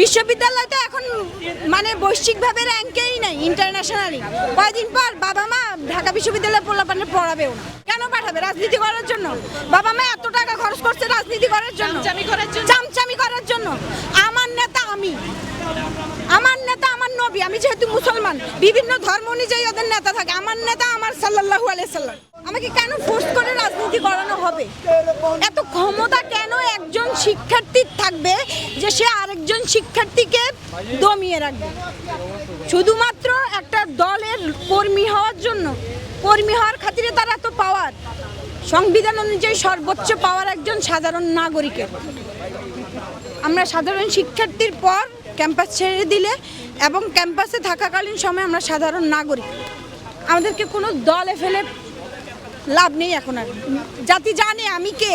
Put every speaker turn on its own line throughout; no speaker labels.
বিশ্ববিদ্যালয় তো এখন মানে বৈশ্বিকভাবে র্যাঙ্কেই নাই, ইন্টারন্যাশনালি। কয়েকদিন পর বাবা মা ঢাকা বিশ্ববিদ্যালয়ে পোলাপানে পড়াবেও না। কেন পাঠাবে? রাজনীতি করার জন্য। বাবা মা এত টাকা খরচ করছে রাজনীতি করার জন্য, চামচামি করার জন্য। আমার নেতা আমি, আমার নেতা আমার নবী। আমি যেহেতু মুসলমান, বিভিন্ন ধর্ম অনুযায়ী ওদের নেতা থাকে। আমার নেতা আমার সাল্লাল্লাহু আলাইহি সাল্লাম। আমাকে কেন ফোর্স করে রাজনীতি করানো হবে? এত ক্ষমতা কেন একজন শিক্ষার্থীর থাকবে যে সে আরেকজন শিক্ষার্থীকে দমিয়ে রাখবে শুধুমাত্র একটা দলের কর্মী হওয়ার জন্য? কর্মী হওয়ার খাতিরে তার এত পাওয়ার? সংবিধান অনুযায়ী সর্বোচ্চ পাওয়ার একজন সাধারণ নাগরিকের। আমরা সাধারণ শিক্ষার্থীর পর ক্যাম্পাস ছেড়ে দিলে এবং ক্যাম্পাসে থাকাকালীন সময় আমরা সাধারণ নাগরিক। আমাদেরকে কোনো দলে ফেলে লাভ নেই এখন আর। জাতি জানে আমি কে।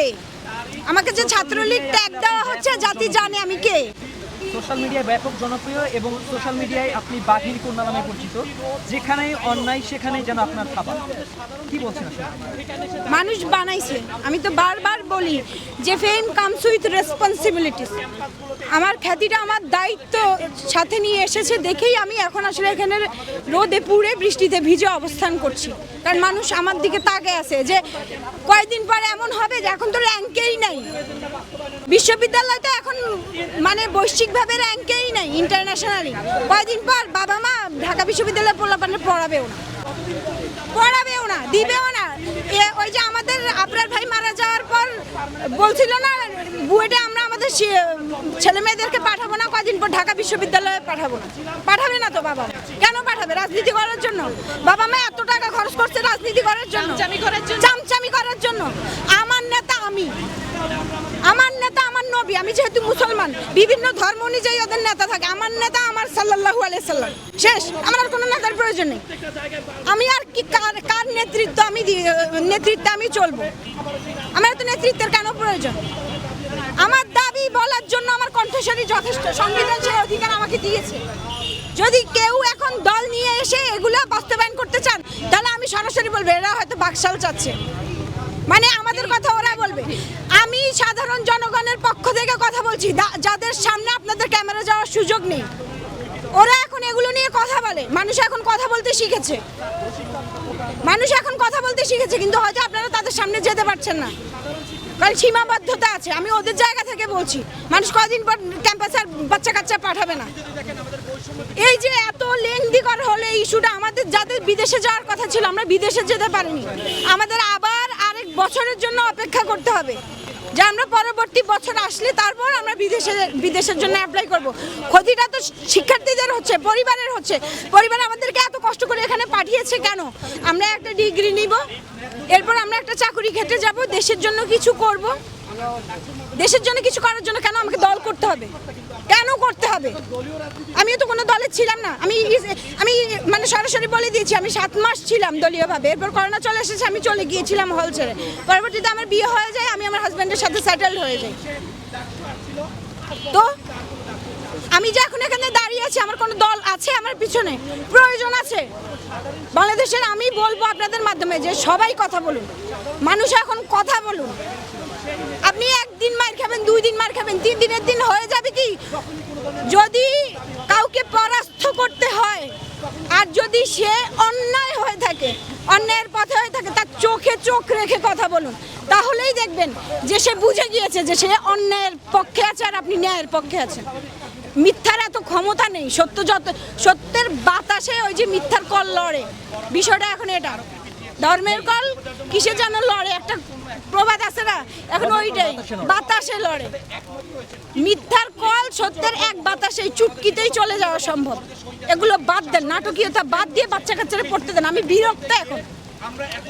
আমাকে যে ছাত্রলীগ ট্যাগ দেওয়া হচ্ছে, জাতি জানে আমি কে।
সোশ্যাল মিডিয়ায় ব্যাপক জনপ্রিয় এবং সোশ্যাল মিডিয়ায় আপনি বাঘির কন্যা নামে পরিচিত। যেখানেই অন্যায় সেখানেই যেন আপনার খাবার। কি বলছেন আসলে?
মানুষ বানাইছে। আমি তো বারবার বলি যে ফেম কামস উইথ রেসপন্সিবিলিটিস। আমার খ্যাতিটা আমার দায়িত্ব সাথে নিয়ে এসেছে দেখেই আমি এখন আসলে এখানে রোদে পুড়ে বৃষ্টিতে ভিজে অবস্থান করছি। কারণ মানুষ আমার দিকে তাকিয়ে আছে যে কয়েকদিন পরে এমন হবে যে এখন তো র্যাঙ্কেই নাই। বিশ্ববিদ্যালয় তো এখন মানে বৈশ্বিকভাবে র্যাঙ্কেই নাই, ইন্টারন্যাশনালি। কয়েকদিন পর বাবা মা ঢাকা বিশ্ববিদ্যালয়ে পোলাপানে পড়াবেও না, দিবেও না। ওই যে আমাদের আপনার ভাই মারা যাওয়ার পর বলছিল না বুয়েটে আমরা আমাদের ছেলে মেয়েদেরকে পাঠাবো না, কয়েকদিন পর ঢাকা বিশ্ববিদ্যালয়ে পাঠাবো না। পাঠাবে না তো বাবা। কেন পাঠাবে? রাজনীতি করার জন্য। বাবা মা এত টাকা খরচ করছে রাজনীতি করার জন্য, চামচামি করার জন্য। আমার নেতা আমি, আমার নেতা আমার নবী। আমি যেহেতু মুসলমান, বিভিন্ন ধর্ম অনুযায়ী ওদের নেতা থাকে। আমার নেতা আমার সাল্লাল্লাহু আলাইহি সাল্লাম। শেষ। আমার আর কোনো নেতার প্রয়োজন নেই। আমি আর কি কার নেতৃত্বে আমি চলবো? আমার তো নেতৃত্বের কেন প্রয়োজন? আমার দাবি বলার জন্য আমার কণ্ঠস্বরই যথেষ্ট। সংবিধান সেই অধিকার আমাকে দিয়েছে। যদি কেউ এখন দল নিয়ে এসে এগুলো বাস্তবায়ন করতে চান, তাহলে আমি সরাসরি বলবো এরা হয়তো বাকশাল চাচ্ছে। মানে আমাদের কথা ওরা বলবে। আমি সাধারণ জনগণের পক্ষ থেকে কথা বলছি, যাদের সামনে আপনাদের ক্যামেরা যাওয়ার সুযোগ নেই। ওরা এখন এগুলো নিয়ে কথা বলে। মানুষ এখন কথা বলতে শিখেছে, কিন্তু হয়তো আপনারা তাদের সামনে যেতে পারছেন না, কারণ সীমাবদ্ধতা আছে। আমি ওদের জায়গা থেকে বলছি, মানুষ কদিন পর ক্যাম্পাসে বাচ্চা কাচ্চা পাঠাবে না। এই যে এত লেংদি করা হলে ইস্যুটা, আমাদের যাদের বিদেশে যাওয়ার কথা ছিল আমরা বিদেশে যেতে পারিনি। আমাদের আবার আরেক বছরের জন্য অপেক্ষা করতে হবে যে আমরা পরবর্তী বছর আসলে তারপর আমরা বিদেশের জন্য অ্যাপ্লাই করব। ক্ষতিটা তো শিক্ষার্থীদের হচ্ছে, পরিবারের হচ্ছে। পরিবার আমাদেরকে এত কষ্ট করে এখানে পাঠিয়েছে কেন? আমরা একটা ডিগ্রি নিব, এরপর আমরা একটা চাকরি খেটে যাব, দেশের জন্য কিছু করব। দেশের জন্য কিছু করার জন্য কেন আমাকে দল করতে হবে? কেন করতে হবে? আমিও তো কোনো দলে ছিলাম না। আমি মানে সরাসরি বলে দিয়েছি, আমি 7 মাস ছিলাম দলীয়ভাবে। এরপর করোনা চলে এসেছে, আমি চলে গিয়েছিলাম হল ছেড়ে। পরবর্তীতে আমার বিয়ে হয়ে যায়, আমি আমার হাজব্যান্ডের সাথে সেটেলড হয়ে যাই। তো আমি যে এখন এখানে দাঁড়িয়ে আছি, আমার কোনো দল আছে আমার পিছনে? প্রয়োজন আছে বাংলাদেশের। আমি বলবো আপনাদের মাধ্যমে যে সবাই কথা বলুন, মানুষ এখন কথা বলুন। আপনি একদিন মার খাবেন, 2 দিন মার খাবেন, 3 দিনের দিন হয়ে যাবে কি? যদি কাউকে পরাস্ত করতে হয় আর যদি সে অন্যায় হয়ে থাকে, অন্যায়ের পথে হয়ে থাকে, তার চোখে চোখ রেখে কথা বলুন। তাহলেই দেখবেন যে সে বুঝে গিয়েছে যে সে অন্যায়ের পক্ষে আছে আর আপনি ন্যায়ের পক্ষে আছেন। মিথ্যার এত ক্ষমতা নেই। সত্যের বাতাসে ওই যে মিথ্যার কল লড়ে। বিষয়টা এখন এটা। ধর্মের কল কিসে যেন লড়ে, একটা প্রবাদ আছে না, এখন ওইটাই বাতাসে লড়ে। মিথ্যার কল সত্যের এক বাতাসে চুটকিতেই চলে যাওয়া সম্ভব। এগুলো বাদ দেন, নাটকীয়তা বাদ দিয়ে বাচ্চা কাচ্চারা পড়তে দেন। আমি বিরক্ত এখন।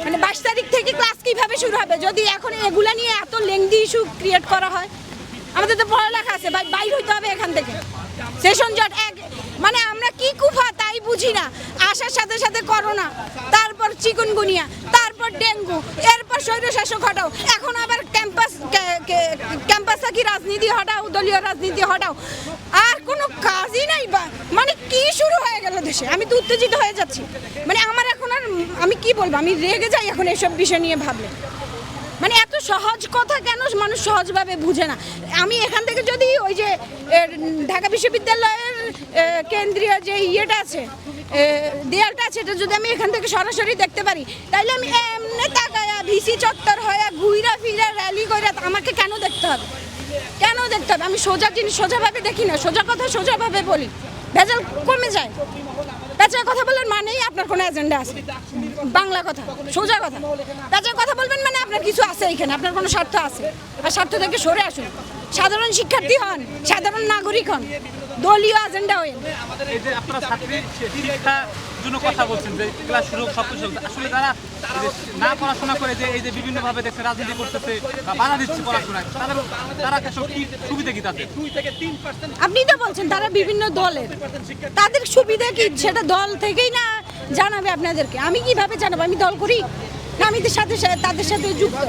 মানে 22 তারিখ থেকে ক্লাস কিভাবে শুরু হবে যদি এখন এগুলা নিয়ে এত লেংদি ইস্যু ক্রিয়েট করা হয়? আমাদের তো পড়ালেখা আছে, বাইর হইতে হবে এখান থেকে। সেশন জট মানে আমরা কি কুফা তাই বুঝি না। আসার সাথে সাথে করোনা, তারপর চিকুনগুনিয়া, তারপর ডেঙ্গু, এরপর স্বৈরশাসক হটাও, এখন আবার ক্যাম্পাসে কি রাজনীতি হটাও, দলীয় রাজনীতি হটাও। আর কোনো কাজই নাই। মানে কি শুরু হয়ে গেল দেশে? আমি তো উত্তেজিত হয়ে যাচ্ছি। মানে আমার এখন আর আমি কি বলবো, আমি রেগে যাই এখন এসব বিষয় নিয়ে ভাবলে। মানে এত সহজ কথা কেন মানুষ সহজভাবে বুঝে না? আমি এখান থেকে যদি ওই যে ঢাকা বিশ্ববিদ্যালয়ের কেন্দ্রীয় যে ইয়েটা আছে, দেয়ালটা আছে, এটা যদি আমি এখান থেকে সরাসরি দেখতে পারি, তাইলে আমি এমনি তাকায়া ভিসি চত্বর হয়ে ঘুইরা ফিরা র্যালি করে আমাকে কেন দেখতে হবে? কেন দেখতে হবে? আমি সোজা জিনিস সোজাভাবে দেখি না, সোজা কথা সোজাভাবে বলি, ভেজাল কমে যায়। পেঁচা কথা বলার মানেই আপনার কোনো এজেন্ডা আছে। বাংলা কথা, সোজা কথা। পেঁচা কথা বলবেন মানে আপনার কিছু আছে এখানে, আপনার কোনো স্বার্থ আছে, আর স্বার্থ থেকে সরে আসুন। সাধারণ শিক্ষার্থী হন, সাধারণ নাগরিক হন, দলীয় এজেন্ডা হয়ে।
এই যে আপনারা ছাত্রীর শিক্ষার জন্য কথা বলছেন যে ক্লাস শুরু সব কিছু চলছে, আসলে তারা এই যে না পড়াশোনা করে যে এই যে বিভিন্নভাবে দেখছে রাজনীতি করতেছে বা বাধা দিচ্ছে পড়াশোনায়, তারা আসলে কি সুবিধা কি তাদের?
আপনি তো বলছেন তারা বিভিন্ন দলের, তাদের সুবিধা কি সেটা দল থেকেই না জানাবে আপনাদেরকে? আমি কিভাবে জানাবো? আমি দল করি না, আমি তাদের সাথে যুক্ত।